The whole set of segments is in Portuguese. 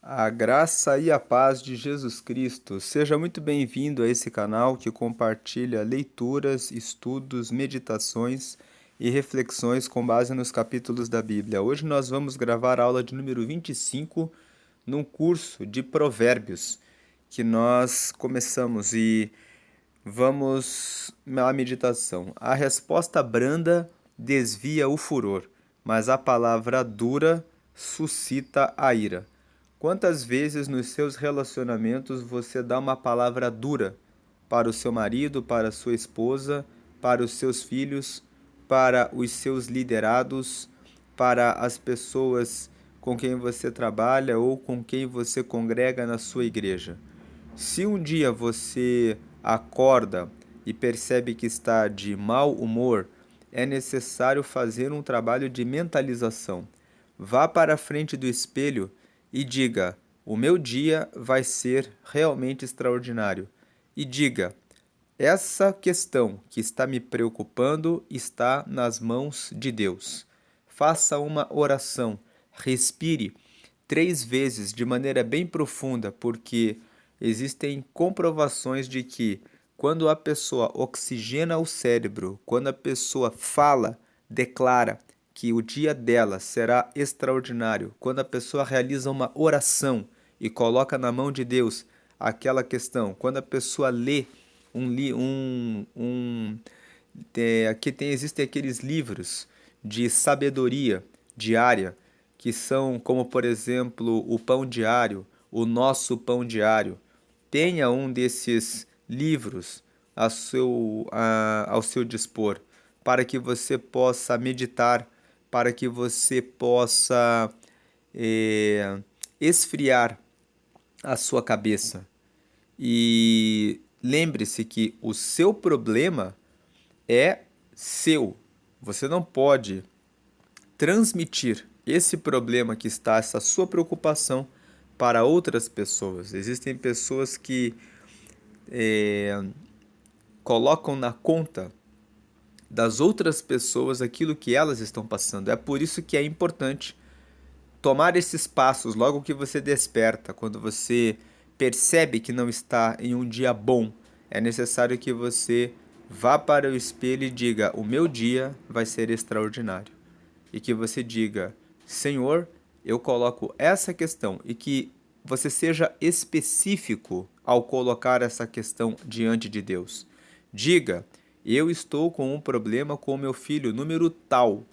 A graça e a paz de Jesus Cristo. Seja muito bem-vindo a esse canal que compartilha leituras, estudos, meditações e reflexões com base nos capítulos da Bíblia. Hoje nós vamos gravar a aula de número 25 num curso de Provérbios que nós começamos e vamos à meditação. A resposta branda desvia o furor, mas a palavra dura suscita a ira. Quantas vezes nos seus relacionamentos você dá uma palavra dura para o seu marido, para a sua esposa, para os seus filhos, para os seus liderados, para as pessoas com quem você trabalha ou com quem você congrega na sua igreja? Se um dia você acorda e percebe que está de mau humor, é necessário fazer um trabalho de mentalização. Vá para a frente do espelho e diga: o meu dia vai ser realmente extraordinário. E diga: essa questão que está me preocupando está nas mãos de Deus. Faça uma oração, respire 3 vezes de maneira bem profunda, porque existem comprovações de que quando a pessoa oxigena o cérebro, quando a pessoa fala, declara que o dia dela será extraordinário, quando a pessoa realiza uma oração e coloca na mão de Deus aquela questão, quando a pessoa lê aqui existem aqueles livros de sabedoria diária, que são como, por exemplo, o Pão Diário, o Nosso Pão Diário. Tenha um desses livros ao seu dispor, para que você possa meditar, para que você possa eh, esfriar a sua cabeça. E lembre-se que o seu problema é seu. Você não pode transmitir esse problema que está, essa sua preocupação, para outras pessoas. Existem pessoas que colocam na conta das outras pessoas aquilo que elas estão passando. É por isso que é importante tomar esses passos logo que você desperta, quando você percebe que não está em um dia bom. É necessário que você vá para o espelho e diga: o meu dia vai ser extraordinário. E que você diga: Senhor, eu coloco essa questão, e que você seja específico ao colocar essa questão diante de Deus. Diga: eu estou com um problema com meu filho número tal.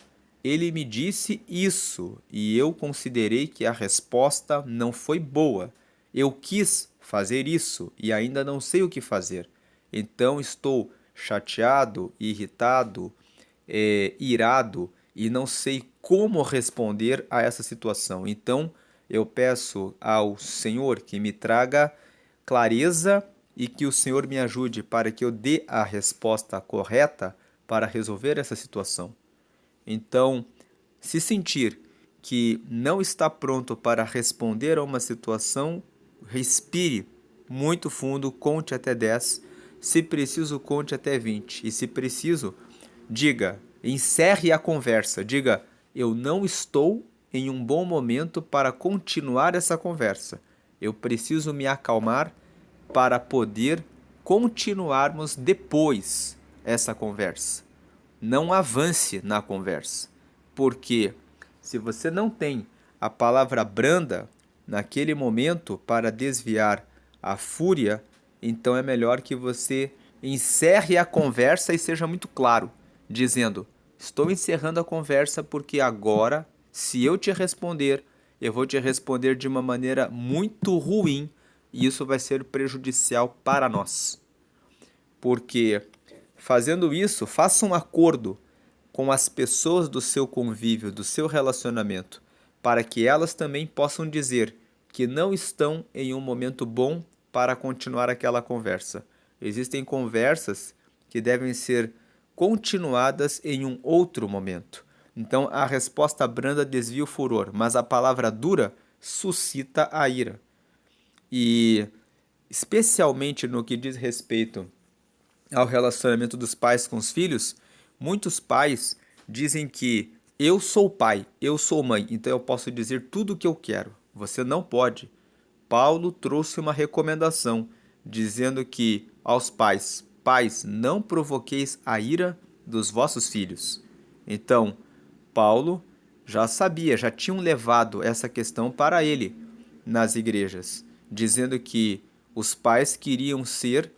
Ele me disse isso e eu considerei que a resposta não foi boa. Eu quis fazer isso e ainda não sei o que fazer. Então estou chateado, irritado, irado e não sei como responder a essa situação. Então eu peço ao Senhor que me traga clareza e que o Senhor me ajude para que eu dê a resposta correta para resolver essa situação. Então, se sentir que não está pronto para responder a uma situação, respire muito fundo, conte até 10. Se preciso, conte até 20. E se preciso, diga, encerre a conversa. Diga: eu não estou em um bom momento para continuar essa conversa. Eu preciso me acalmar para poder continuarmos depois essa conversa. Não avance na conversa, porque se você não tem a palavra branda naquele momento para desviar a fúria, então é melhor que você encerre a conversa e seja muito claro, dizendo: estou encerrando a conversa porque agora, se eu te responder, eu vou te responder de uma maneira muito ruim e isso vai ser prejudicial para nós. Porque fazendo isso, faça um acordo com as pessoas do seu convívio, do seu relacionamento, para que elas também possam dizer que não estão em um momento bom para continuar aquela conversa. Existem conversas que devem ser continuadas em um outro momento. Então, a resposta branda desvia o furor, mas a palavra dura suscita a ira. E, especialmente no que diz respeito ao relacionamento dos pais com os filhos, muitos pais dizem que eu sou pai, eu sou mãe, então eu posso dizer tudo o que eu quero. Você não pode. Paulo trouxe uma recomendação, dizendo que aos pais: Pais, não provoqueis a ira dos vossos filhos. Então, Paulo já sabia, já tinham levado essa questão para ele nas igrejas, dizendo que os pais queriam ser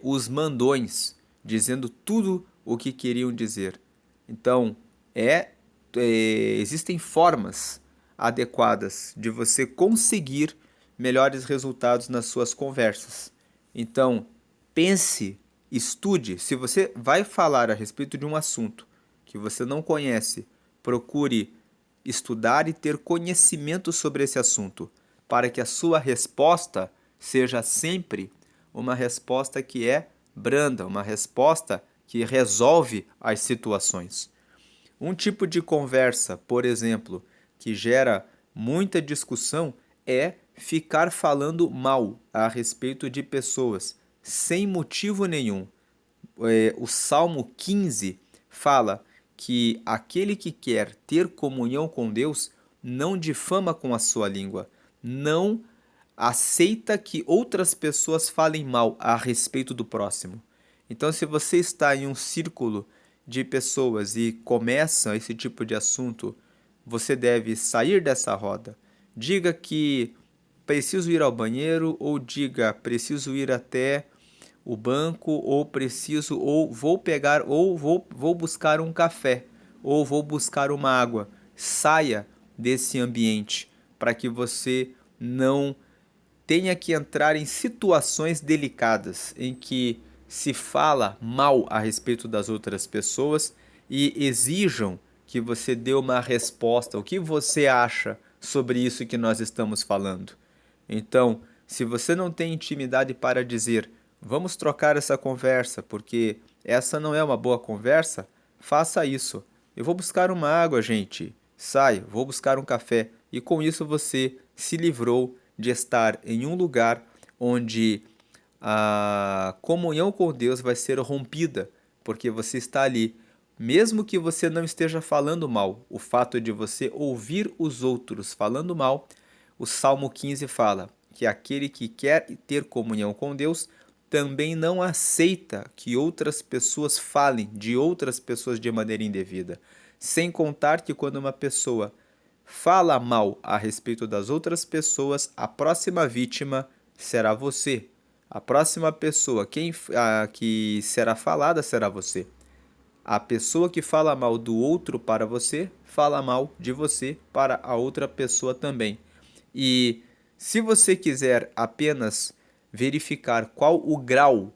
os mandões, dizendo tudo o que queriam dizer. Então, existem formas adequadas de você conseguir melhores resultados nas suas conversas. Então, pense, estude. Se você vai falar a respeito de um assunto que você não conhece, procure estudar e ter conhecimento sobre esse assunto, para que a sua resposta seja sempre uma resposta que é branda, uma resposta que resolve as situações. Um tipo de conversa, por exemplo, que gera muita discussão é ficar falando mal a respeito de pessoas, sem motivo nenhum. O Salmo 15 fala que aquele que quer ter comunhão com Deus não difama com a sua língua, não aceita que outras pessoas falem mal a respeito do próximo. Então, se você está em um círculo de pessoas e começa esse tipo de assunto, você deve sair dessa roda. Diga que preciso ir ao banheiro, ou diga preciso ir até o banco, ou preciso, ou vou pegar, ou vou buscar um café, ou vou buscar uma água. Saia desse ambiente para que você não tenha que entrar em situações delicadas em que se fala mal a respeito das outras pessoas e exijam que você dê uma resposta. O que você acha sobre isso que nós estamos falando? Então, se você não tem intimidade para dizer, vamos trocar essa conversa, porque essa não é uma boa conversa, faça isso. Eu vou buscar uma água, gente. Sai, vou buscar um café. E com isso você se livrou de estar em um lugar onde a comunhão com Deus vai ser rompida, porque você está ali. Mesmo que você não esteja falando mal, o fato de você ouvir os outros falando mal, o Salmo 15 fala que aquele que quer ter comunhão com Deus também não aceita que outras pessoas falem de outras pessoas de maneira indevida. Sem contar que quando uma pessoa fala mal a respeito das outras pessoas, a próxima vítima será você. A próxima pessoa que será falada será você. A pessoa que fala mal do outro para você, fala mal de você para a outra pessoa também. E se você quiser apenas verificar qual o grau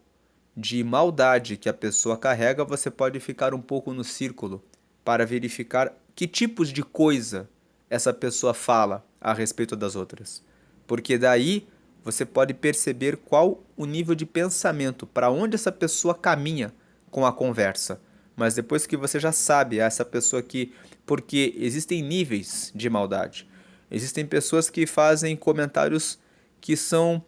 de maldade que a pessoa carrega, você pode ficar um pouco no círculo para verificar que tipos de coisa essa pessoa fala a respeito das outras. Porque daí você pode perceber qual o nível de pensamento, para onde essa pessoa caminha com a conversa. Mas depois que você já sabe essa pessoa aqui, porque existem níveis de maldade. Existem pessoas que fazem comentários que são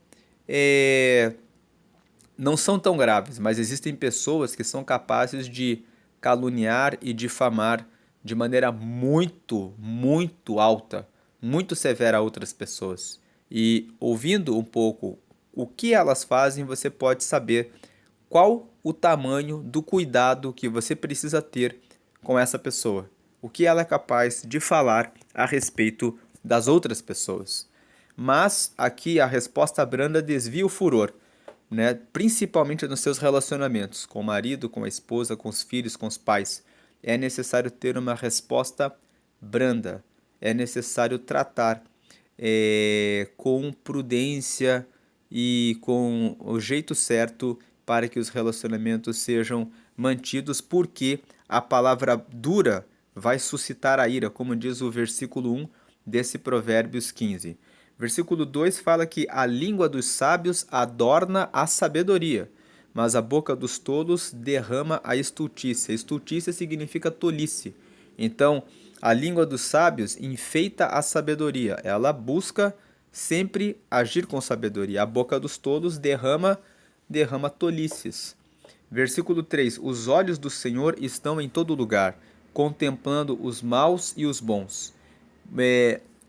não são tão graves, mas existem pessoas que são capazes de caluniar e difamar de maneira muito, muito alta, muito severa a outras pessoas. E ouvindo um pouco o que elas fazem, você pode saber qual o tamanho do cuidado que você precisa ter com essa pessoa. O que ela é capaz de falar a respeito das outras pessoas. Mas aqui a resposta branda desvia o furor, né? Principalmente nos seus relacionamentos com o marido, com a esposa, com os filhos, com os pais. É necessário ter uma resposta branda. É necessário tratar com prudência e com o jeito certo para que os relacionamentos sejam mantidos, porque a palavra dura vai suscitar a ira, como diz o versículo 1 desse Provérbios 15. Versículo 2 fala que a língua dos sábios adorna a sabedoria, mas a boca dos tolos derrama a estultícia. Estultícia significa tolice. Então, a língua dos sábios enfeita a sabedoria. Ela busca sempre agir com sabedoria. A boca dos tolos derrama tolices. Versículo 3: Os olhos do Senhor estão em todo lugar, contemplando os maus e os bons.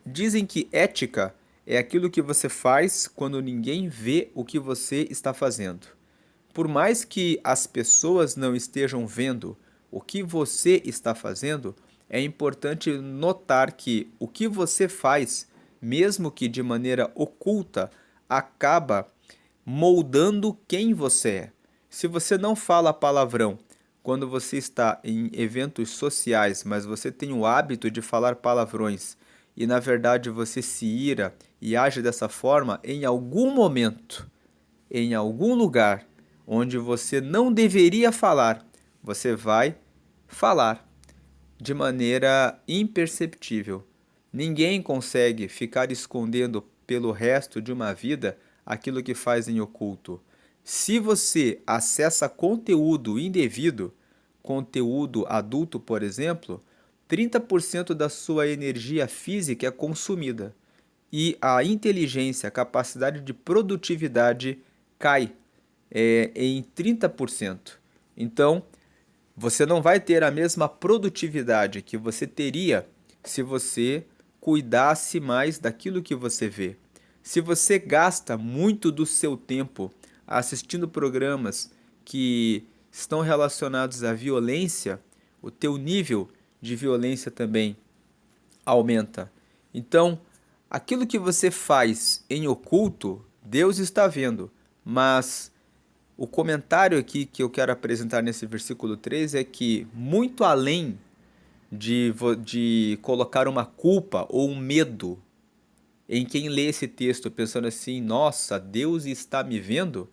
Dizem que ética é aquilo que você faz quando ninguém vê o que você está fazendo. Por mais que as pessoas não estejam vendo o que você está fazendo, é importante notar que o que você faz, mesmo que de maneira oculta, acaba moldando quem você é. Se você não fala palavrão quando você está em eventos sociais, mas você tem o hábito de falar palavrões e na verdade você se ira e age dessa forma, em algum lugar onde você não deveria falar, você vai falar de maneira imperceptível. Ninguém consegue ficar escondendo pelo resto de uma vida aquilo que faz em oculto. Se você acessa conteúdo indevido, conteúdo adulto, por exemplo, 30% da sua energia física é consumida e a inteligência, a capacidade de produtividade cai em 30%. Então, você não vai ter a mesma produtividade que você teria se você cuidasse mais daquilo que você vê. Se você gasta muito do seu tempo assistindo programas que estão relacionados à violência, o teu nível de violência também aumenta. Então, aquilo que você faz em oculto, Deus está vendo, mas o comentário aqui que eu quero apresentar nesse versículo 3 é que, muito além de colocar uma culpa ou um medo em quem lê esse texto pensando assim, nossa, Deus está me vendo,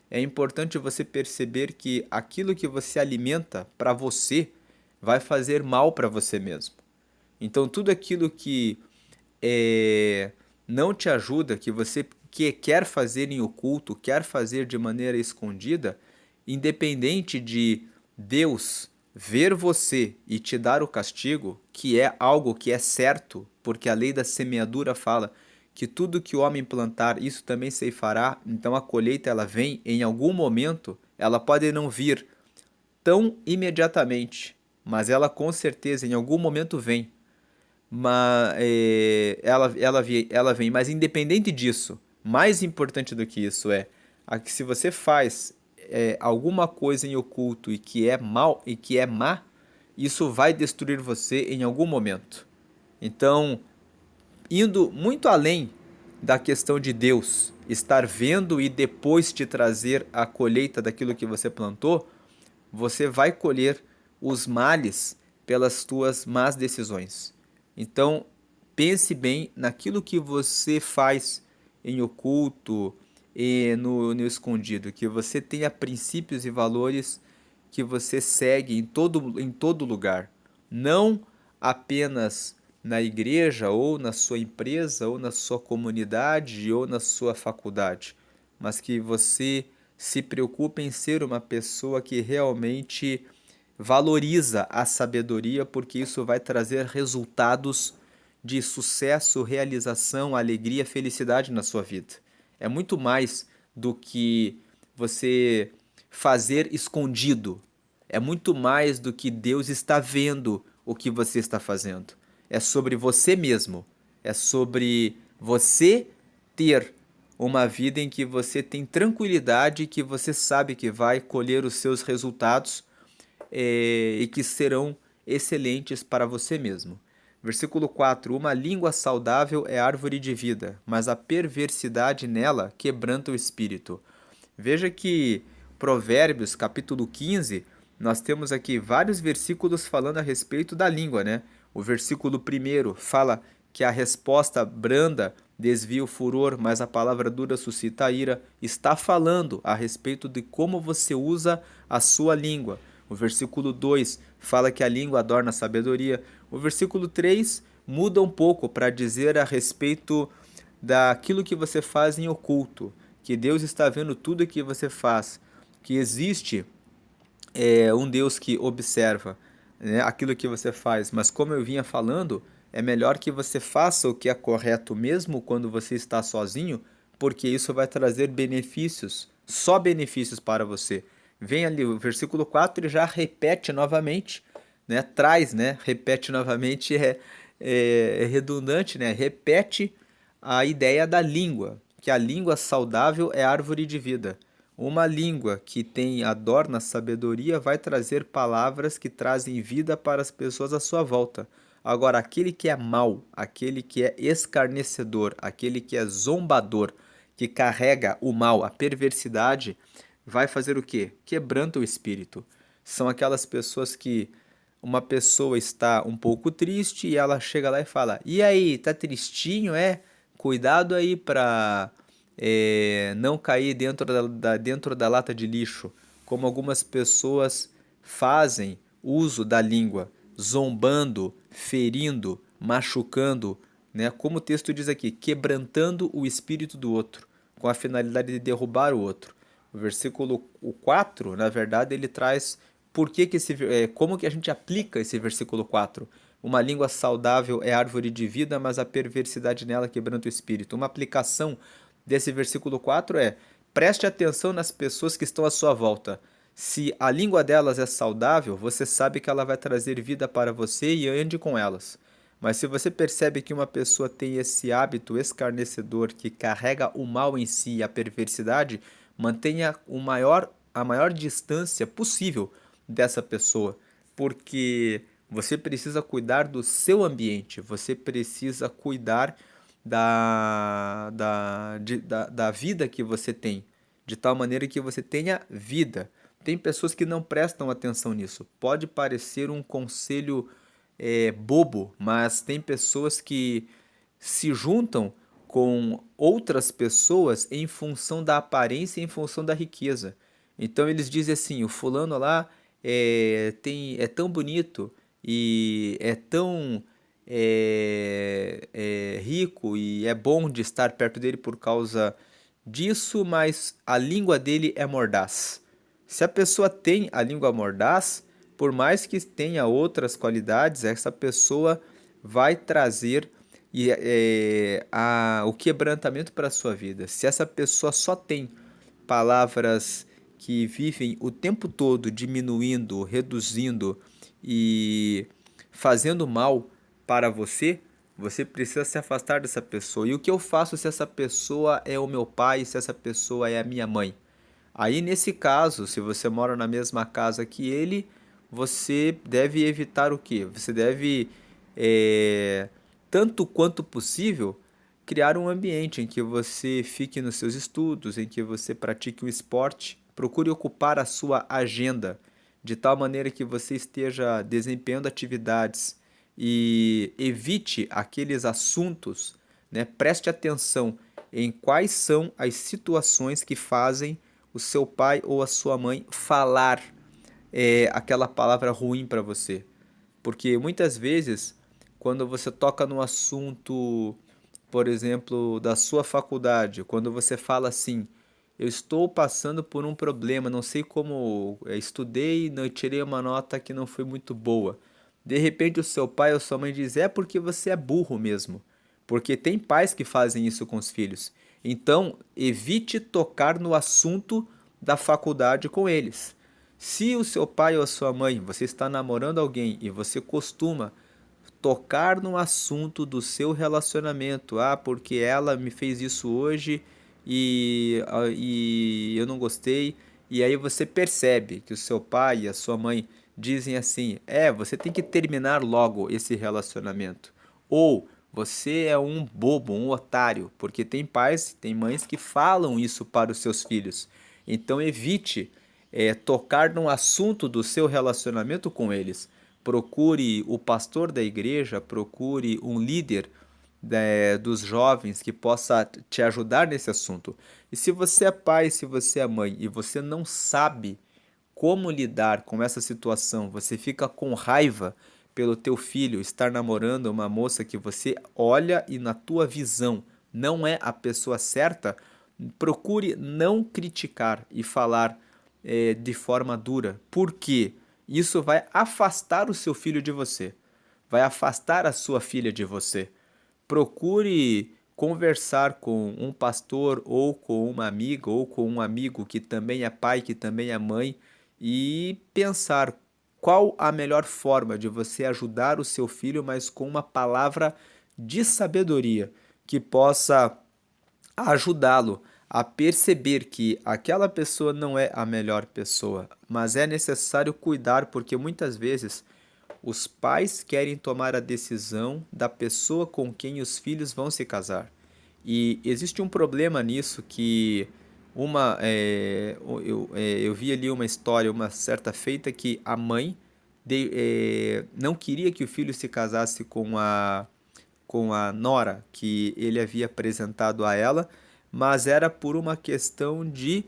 é importante você perceber que aquilo que você alimenta para você vai fazer mal para você mesmo. Então, tudo aquilo que não te ajuda, que você quer fazer em oculto, quer fazer de maneira escondida, independente de Deus ver você e te dar o castigo, que é algo que é certo, porque a lei da semeadura fala que tudo que o homem plantar, isso também ceifará, então a colheita ela vem em algum momento, ela pode não vir tão imediatamente, mas ela com certeza em algum momento vem. Mas ela vem, mas independente disso, mais importante do que isso é a que se você faz alguma coisa em oculto e que é mal e que é má, isso vai destruir você em algum momento. Então, indo muito além da questão de Deus estar vendo e depois te trazer a colheita daquilo que você plantou, você vai colher os males pelas tuas más decisões. Então, pense bem naquilo que você faz em oculto e no escondido, que você tenha princípios e valores que você segue em todo lugar, não apenas na igreja ou na sua empresa ou na sua comunidade ou na sua faculdade, mas que você se preocupe em ser uma pessoa que realmente valoriza a sabedoria, porque isso vai trazer resultados de sucesso, realização, alegria, felicidade na sua vida. É muito mais do que você fazer escondido. É muito mais do que Deus está vendo o que você está fazendo. É sobre você mesmo. É sobre você ter uma vida em que você tem tranquilidade, que você sabe que vai colher os seus resultados e que serão excelentes para você mesmo. Versículo 4: Uma língua saudável é árvore de vida, mas a perversidade nela quebranta o espírito. Veja que Provérbios, capítulo 15, nós temos aqui vários versículos falando a respeito da língua, né? O versículo 1 fala que a resposta branda desvia o furor, mas a palavra dura suscita a ira. Está falando a respeito de como você usa a sua língua. O versículo 2 fala que a língua adorna a sabedoria. O versículo 3 muda um pouco para dizer a respeito daquilo que você faz em oculto, que Deus está vendo tudo que você faz, que existe um Deus que observa, né, aquilo que você faz. Mas como eu vinha falando, é melhor que você faça o que é correto mesmo quando você está sozinho, porque isso vai trazer benefícios, só benefícios para você. Vem ali o versículo 4 e já repete novamente, né? Traz, né? Repete novamente é redundante, né? Repete a ideia da língua, que a língua saudável é árvore de vida. Uma língua que tem adorna sabedoria vai trazer palavras que trazem vida para as pessoas à sua volta. Agora, aquele que é mau, aquele que é escarnecedor, aquele que é zombador, que carrega o mal, a perversidade, vai fazer o quê? Quebranta o espírito. São aquelas pessoas que uma pessoa está um pouco triste e ela chega lá e fala: "E aí, tá tristinho, é? Cuidado aí para não cair dentro da lata de lixo", como algumas pessoas fazem uso da língua, zombando, ferindo, machucando, né? Como o texto diz aqui, quebrantando o espírito do outro, com a finalidade de derrubar o outro. O versículo 4, na verdade, ele traz como que a gente aplica esse versículo 4. Uma língua saudável é árvore de vida, mas a perversidade nela quebranta o espírito. Uma aplicação desse versículo 4 é: preste atenção nas pessoas que estão à sua volta. Se a língua delas é saudável, você sabe que ela vai trazer vida para você e ande com elas. Mas se você percebe que uma pessoa tem esse hábito escarnecedor que carrega o mal em si e a perversidade, mantenha a maior distância possível dessa pessoa, porque você precisa cuidar do seu ambiente, você precisa cuidar da vida que você tem, de tal maneira que você tenha vida. Tem pessoas que não prestam atenção nisso. Pode parecer um conselho bobo, mas tem pessoas que se juntam com outras pessoas em função da aparência e em função da riqueza. Então eles dizem assim: o fulano lá é tão bonito e é tão rico e é bom de estar perto dele por causa disso, mas a língua dele é mordaz. Se a pessoa tem a língua mordaz, por mais que tenha outras qualidades, essa pessoa vai trazer o quebrantamento para a sua vida. Se essa pessoa só tem palavras que vivem o tempo todo diminuindo, reduzindo e fazendo mal para você, você precisa se afastar dessa pessoa. E o que eu faço se essa pessoa é o meu pai, se essa pessoa é a minha mãe? Aí, nesse caso, se você mora na mesma casa que ele, você deve evitar o quê? Você deve, é, tanto quanto possível, criar um ambiente em que você fique nos seus estudos, em que você pratique o esporte, procure ocupar a sua agenda de tal maneira que você esteja desempenhando atividades e evite aqueles assuntos, né? Preste atenção em quais são as situações que fazem o seu pai ou a sua mãe falar aquela palavra ruim para você. Porque muitas vezes, quando você toca no assunto, por exemplo, da sua faculdade, quando você fala assim: eu estou passando por um problema, não sei como, estudei e tirei uma nota que não foi muito boa. De repente, o seu pai ou sua mãe diz: é porque você é burro mesmo. Porque tem pais que fazem isso com os filhos. Então, evite tocar no assunto da faculdade com eles. Se o seu pai ou a sua mãe, você está namorando alguém e você costuma tocar no assunto do seu relacionamento, porque ela me fez isso hoje e eu não gostei, e aí você percebe que o seu pai e a sua mãe dizem assim: você tem que terminar logo esse relacionamento. Ou você é um bobo, um otário, porque tem pais, tem mães que falam isso para os seus filhos. Então evite tocar no assunto do seu relacionamento com eles. Procure o pastor da igreja, procure um líder dos jovens que possa te ajudar nesse assunto. E se você é pai, se você é mãe e você não sabe como lidar com essa situação, você fica com raiva pelo teu filho estar namorando uma moça que você olha e na tua visão não é a pessoa certa, procure não criticar e falar de forma dura, porque isso vai afastar o seu filho de você, vai afastar a sua filha de você. Procure conversar com um pastor ou com uma amiga ou com um amigo que também é pai, que também é mãe e pensar qual a melhor forma de você ajudar o seu filho, mas com uma palavra de sabedoria que possa ajudá-lo a perceber que aquela pessoa não é a melhor pessoa, mas é necessário cuidar porque muitas vezes os pais querem tomar a decisão da pessoa com quem os filhos vão se casar. E existe um problema nisso que eu vi ali uma história, uma certa feita que a mãe não queria que o filho se casasse com a nora que ele havia apresentado a ela, mas era por uma questão de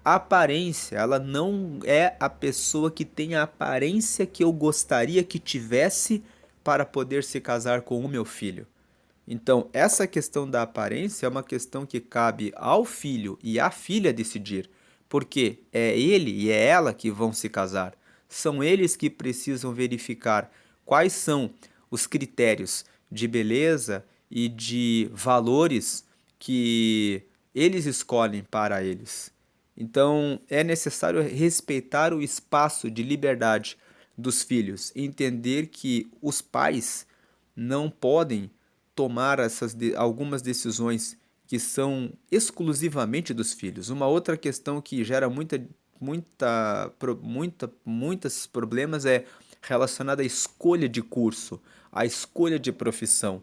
aparência. Ela não é a pessoa que tem a aparência que eu gostaria que tivesse para poder se casar com o meu filho. Então, essa questão da aparência é uma questão que cabe ao filho e à filha decidir, porque é ele e é ela que vão se casar. São eles que precisam verificar quais são os critérios de beleza e de valores que eles escolhem para eles. Então, é necessário respeitar o espaço de liberdade dos filhos, entender que os pais não podem tomar algumas decisões que são exclusivamente dos filhos. Uma outra questão que gera muitos problemas é relacionada à escolha de curso, à escolha de profissão.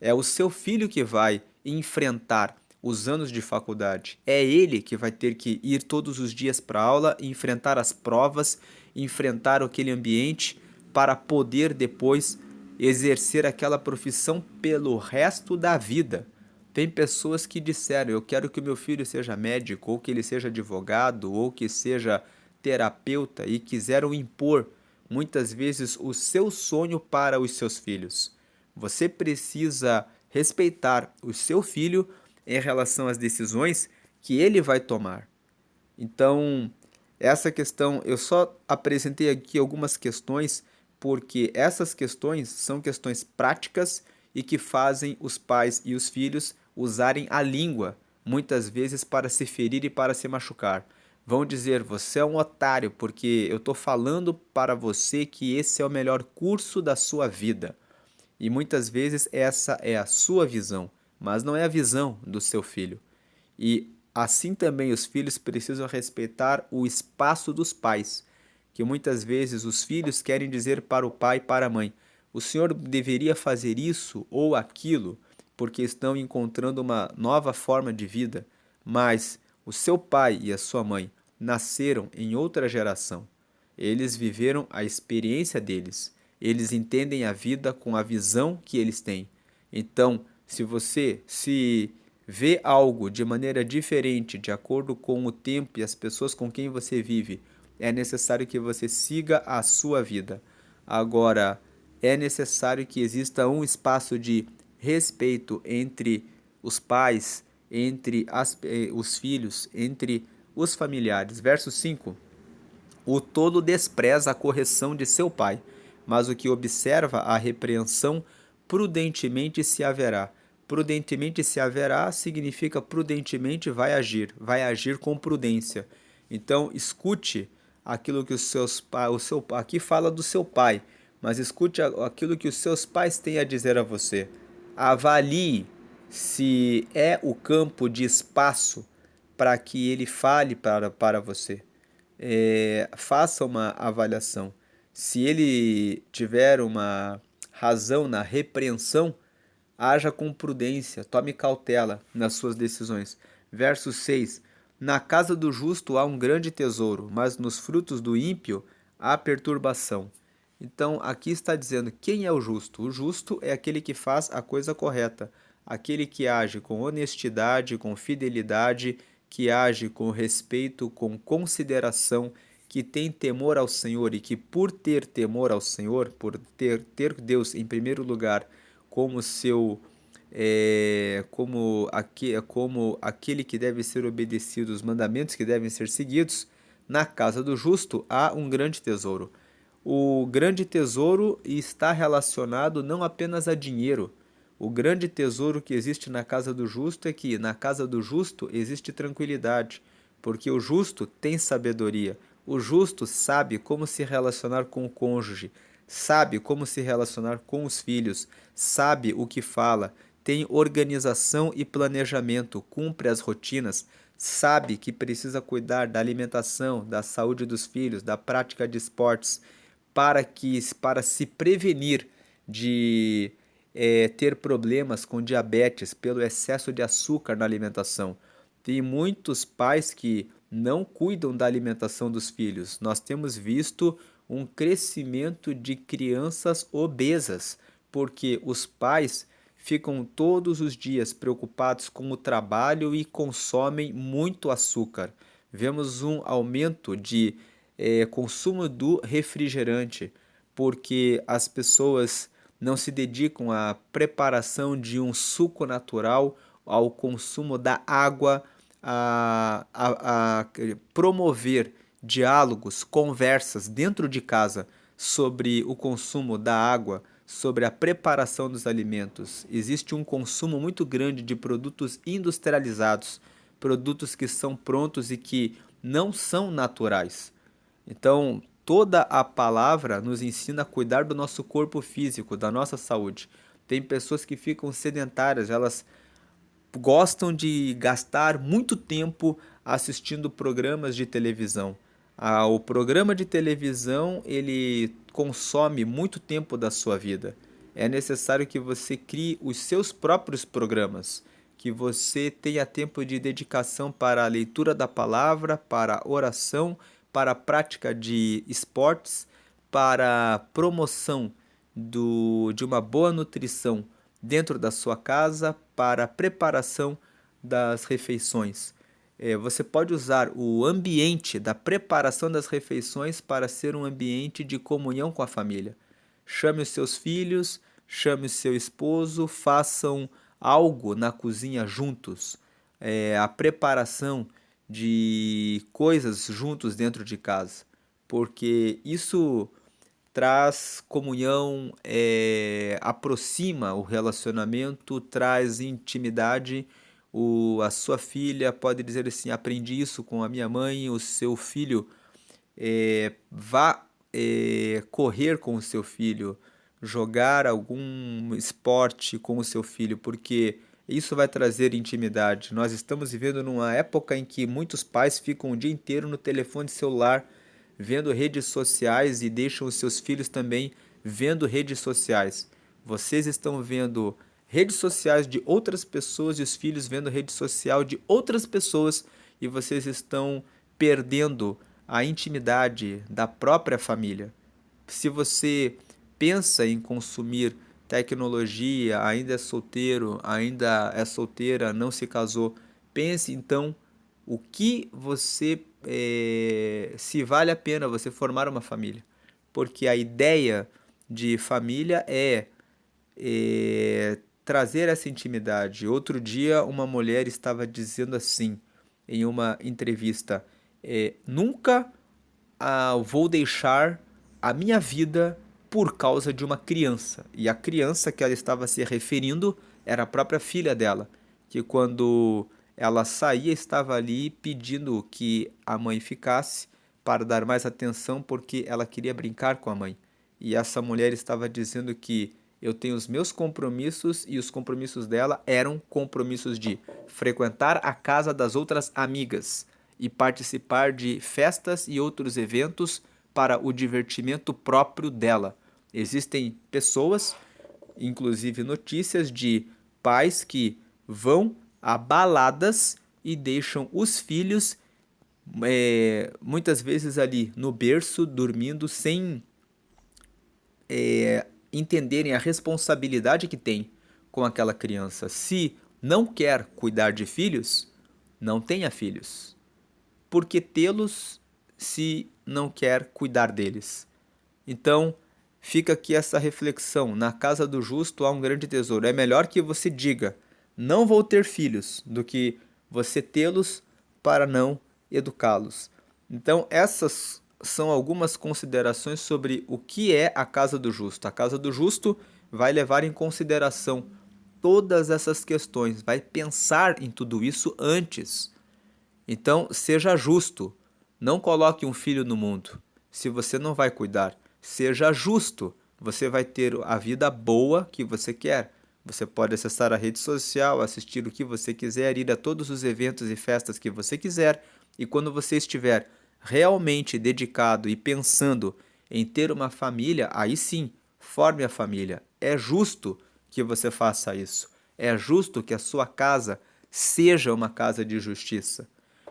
É o seu filho que vai enfrentar os anos de faculdade. É ele que vai ter que ir todos os dias para a aula, enfrentar as provas, enfrentar aquele ambiente para poder depois exercer aquela profissão pelo resto da vida. Tem pessoas que disseram: eu quero que o meu filho seja médico, ou que ele seja advogado, ou que seja terapeuta, e quiseram impor muitas vezes o seu sonho para os seus filhos. Você precisa respeitar o seu filho em relação às decisões que ele vai tomar. Então, essa questão, eu só apresentei aqui algumas questões, porque essas questões são questões práticas e que fazem os pais e os filhos usarem a língua, muitas vezes para se ferir e para se machucar. Vão dizer: você é um otário, porque eu estou falando para você que esse é o melhor curso da sua vida. E muitas vezes essa é a sua visão, mas não é a visão do seu filho. E assim também os filhos precisam respeitar o espaço dos pais, que muitas vezes os filhos querem dizer para o pai e para a mãe: o senhor deveria fazer isso ou aquilo, porque estão encontrando uma nova forma de vida, mas o seu pai e a sua mãe nasceram em outra geração. Eles viveram a experiência deles. Eles entendem a vida com a visão que eles têm. Então, se você se vê algo de maneira diferente, de acordo com o tempo e as pessoas com quem você vive, é necessário que você siga a sua vida. Agora, é necessário que exista um espaço de respeito entre os pais, entre os filhos, entre os familiares. Verso 5: o tolo despreza a correção de seu pai, mas o que observa a repreensão prudentemente se haverá. Prudentemente se haverá significa prudentemente vai agir com prudência. Então, escute aquilo que os seus pais, aqui fala do seu pai, mas escute aquilo que os seus pais têm a dizer a você. Avalie se é o campo de espaço para que ele fale para você. Faça uma avaliação. Se ele tiver uma razão na repreensão, haja com prudência, tome cautela nas suas decisões. Verso 6: na casa do justo há um grande tesouro, mas nos frutos do ímpio há perturbação. Então, aqui está dizendo quem é o justo. O justo é aquele que faz a coisa correta, aquele que age com honestidade, com fidelidade, que age com respeito, com consideração, que tem temor ao Senhor e que, por ter temor ao Senhor, por ter Deus em primeiro lugar como seu como aquele que deve ser obedecido, os mandamentos que devem ser seguidos, na casa do justo há um grande tesouro. O grande tesouro está relacionado não apenas a dinheiro. O grande tesouro que existe na casa do justo é que na casa do justo existe tranquilidade, porque o justo tem sabedoria. O justo sabe como se relacionar com o cônjuge, sabe como se relacionar com os filhos, sabe o que fala, tem organização e planejamento, cumpre as rotinas, sabe que precisa cuidar da alimentação, da saúde dos filhos, da prática de esportes, para se prevenir de ter problemas com diabetes pelo excesso de açúcar na alimentação. Tem muitos pais que não cuidam da alimentação dos filhos. Nós temos visto um crescimento de crianças obesas, porque os pais ficam todos os dias preocupados com o trabalho e consomem muito açúcar. Vemos um aumento de consumo do refrigerante, porque as pessoas não se dedicam à preparação de um suco natural, ao consumo da água, a promover diálogos, conversas dentro de casa sobre o consumo da água, sobre a preparação dos alimentos. Existe um consumo muito grande de produtos industrializados, produtos que são prontos e que não são naturais. Então, toda a palavra nos ensina a cuidar do nosso corpo físico, da nossa saúde. Tem pessoas que ficam sedentárias, elas gostam de gastar muito tempo assistindo programas de televisão. O programa de televisão, ele consome muito tempo da sua vida. É necessário que você crie os seus próprios programas, que você tenha tempo de dedicação para a leitura da palavra, para a oração, para a prática de esportes, para a promoção de uma boa nutrição dentro da sua casa, para a preparação das refeições. Você pode usar o ambiente da preparação das refeições para ser um ambiente de comunhão com a família. Chame os seus filhos, chame o seu esposo, façam algo na cozinha juntos. A preparação de coisas juntos dentro de casa, porque isso traz comunhão, aproxima o relacionamento, traz intimidade. A sua filha pode dizer assim: aprendi isso com a minha mãe. O seu filho vá correr com o seu filho, jogar algum esporte com o seu filho, porque isso vai trazer intimidade. Nós estamos vivendo numa época em que muitos pais ficam o dia inteiro no telefone celular, vendo redes sociais e deixam os seus filhos também vendo redes sociais. Vocês estão vendo redes sociais de outras pessoas e os filhos vendo rede social de outras pessoas, e vocês estão perdendo a intimidade da própria família. Se você pensa em consumir tecnologia, ainda é solteiro, ainda é solteira, não se casou, pense então o que se vale a pena você formar uma família. Porque a ideia de família trazer essa intimidade. Outro dia, uma mulher estava dizendo assim, em uma entrevista: nunca vou deixar a minha vida por causa de uma criança. E a criança que ela estava se referindo era a própria filha dela, que quando ela saía estava ali pedindo que a mãe ficasse para dar mais atenção porque ela queria brincar com a mãe. E essa mulher estava dizendo que eu tenho os meus compromissos e os compromissos dela eram compromissos de frequentar a casa das outras amigas e participar de festas e outros eventos para o divertimento próprio dela. Existem pessoas, inclusive notícias de pais que vão a baladas e deixam os filhos muitas vezes ali no berço, dormindo, sem entenderem a responsabilidade que tem com aquela criança. Se não quer cuidar de filhos, não tenha filhos. Por que tê-los se não quer cuidar deles? Então, fica aqui essa reflexão: na casa do justo há um grande tesouro. É melhor que você diga: não vou ter filhos, do que você tê-los para não educá-los. Então, essas são algumas considerações sobre o que é a casa do justo. A casa do justo vai levar em consideração todas essas questões, vai pensar em tudo isso antes. Então, seja justo. Não coloque um filho no mundo se você não vai cuidar. Seja justo, você vai ter a vida boa que você quer. Você pode acessar a rede social, assistir o que você quiser, ir a todos os eventos e festas que você quiser. E quando você estiver realmente dedicado e pensando em ter uma família, aí sim, forme a família. É justo que você faça isso. É justo que a sua casa seja uma casa de justiça.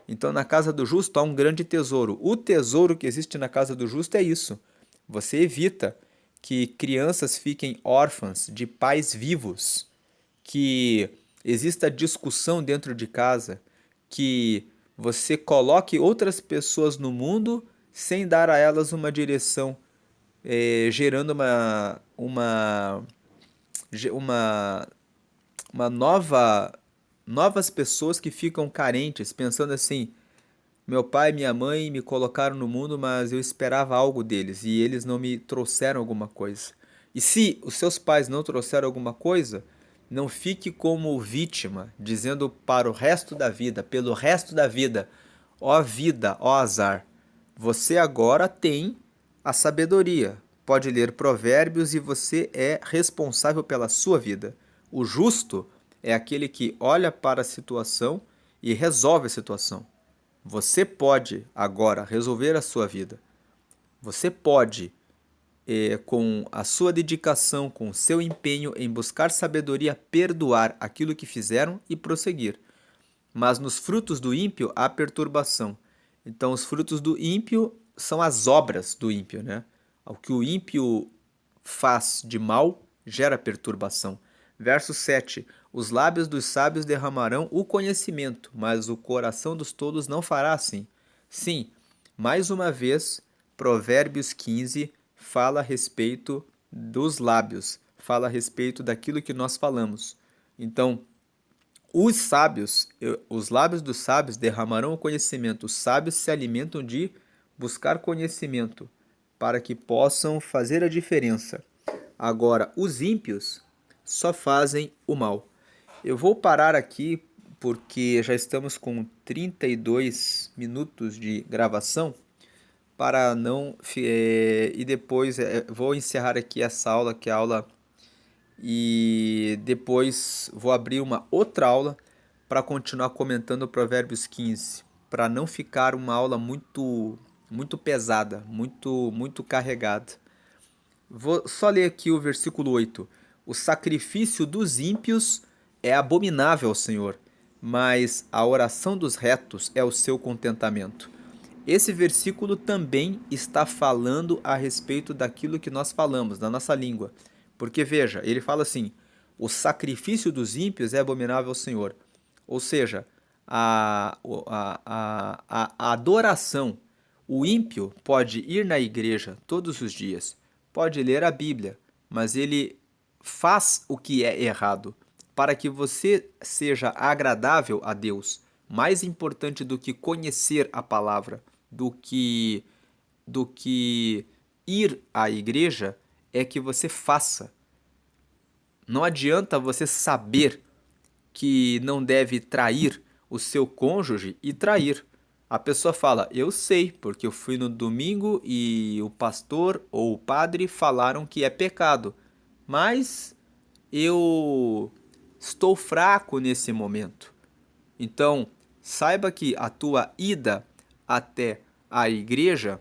Então, na casa do justo há um grande tesouro. O tesouro que existe na casa do justo é isso. Você evita que crianças fiquem órfãs de pais vivos, que exista discussão dentro de casa, que você coloque outras pessoas no mundo sem dar a elas uma direção, gerando uma, uma novas pessoas que ficam carentes, pensando assim: meu pai e minha mãe me colocaram no mundo, mas eu esperava algo deles e eles não me trouxeram alguma coisa. E se os seus pais não trouxeram alguma coisa, não fique como vítima, dizendo para o resto da vida, pelo resto da vida, ó azar. Você agora tem a sabedoria, pode ler provérbios e você é responsável pela sua vida. O justo é aquele que olha para a situação e resolve a situação. Você pode agora resolver a sua vida. Você pode, com a sua dedicação, com o seu empenho em buscar sabedoria, perdoar aquilo que fizeram e prosseguir. Mas nos frutos do ímpio há perturbação. Então, os frutos do ímpio são as obras do ímpio, né? O que o ímpio faz de mal gera perturbação. Verso 7: os lábios dos sábios derramarão o conhecimento, mas o coração dos tolos não fará assim. Sim, mais uma vez, Provérbios 15 fala a respeito dos lábios, fala a respeito daquilo que nós falamos. Então, os sábios, os lábios dos sábios derramarão o conhecimento. Os sábios se alimentam de buscar conhecimento para que possam fazer a diferença. Agora, os ímpios só fazem o mal. Eu vou parar aqui porque já estamos com 32 minutos de gravação para não e depois vou encerrar aqui essa aula, que é a aula, e depois vou abrir uma outra aula para continuar comentando Provérbios 15, para não ficar uma aula muito pesada, muito carregada. Vou só ler aqui o versículo 8. O sacrifício dos ímpios é abominável ao Senhor, mas a oração dos retos é o seu contentamento. Esse versículo também está falando a respeito daquilo que nós falamos, da nossa língua. Porque veja, ele fala assim: o sacrifício dos ímpios é abominável ao Senhor. Ou seja, a adoração. O ímpio pode ir na igreja todos os dias, pode ler a Bíblia, mas ele faz o que é errado. Para que você seja agradável a Deus, mais importante do que conhecer a palavra, do que ir à igreja, é que você faça. Não adianta você saber que não deve trair o seu cônjuge e trair. A pessoa fala: eu sei, porque eu fui no domingo e o pastor ou o padre falaram que é pecado, mas eu estou fraco nesse momento. Então, saiba que a tua ida até a igreja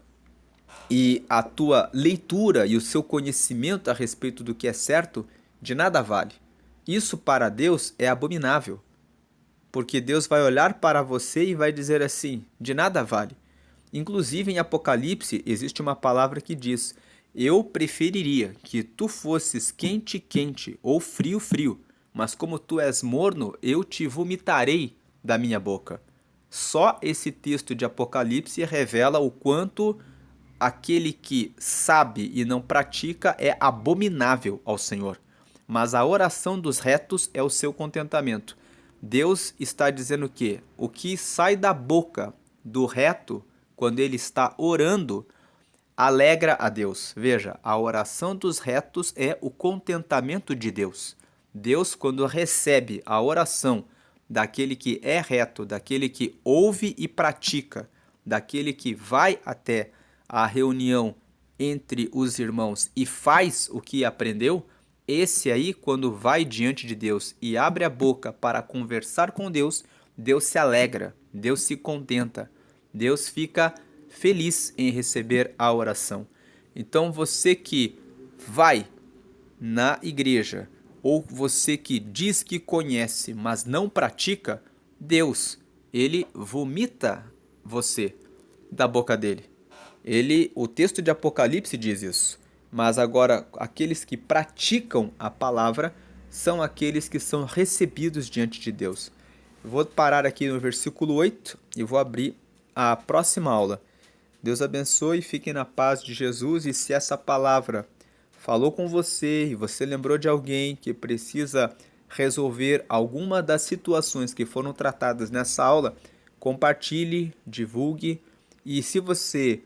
e a tua leitura e o seu conhecimento a respeito do que é certo de nada vale. Isso para Deus é abominável, porque Deus vai olhar para você e vai dizer assim: de nada vale. Inclusive em Apocalipse existe uma palavra que diz: eu preferiria que tu fosses quente, quente, ou frio, frio, mas como tu és morno, eu te vomitarei da minha boca. Só esse texto de Apocalipse revela o quanto aquele que sabe e não pratica é abominável ao Senhor. Mas a oração dos retos é o seu contentamento. Deus está dizendo que o que sai da boca do reto, quando ele está orando, alegra a Deus. Veja, a oração dos retos é o contentamento de Deus. Deus, quando recebe a oração daquele que é reto, daquele que ouve e pratica, daquele que vai até a reunião entre os irmãos e faz o que aprendeu, esse aí, quando vai diante de Deus e abre a boca para conversar com Deus, Deus se alegra, Deus se contenta, Deus fica feliz em receber a oração. Então você que vai na igreja, ou você que diz que conhece, mas não pratica, Deus, ele vomita você da boca dele. O texto de Apocalipse diz isso. Mas agora, aqueles que praticam a palavra são aqueles que são recebidos diante de Deus. Vou parar aqui no versículo 8 e vou abrir a próxima aula. Deus abençoe, fiquem na paz de Jesus, e se essa palavra falou com você e você lembrou de alguém que precisa resolver alguma das situações que foram tratadas nessa aula, compartilhe, divulgue, e se você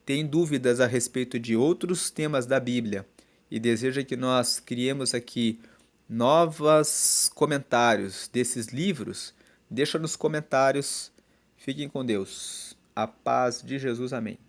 tem dúvidas a respeito de outros temas da Bíblia e deseja que nós criemos aqui novos comentários desses livros, deixa nos comentários. Fiquem com Deus. A paz de Jesus. Amém.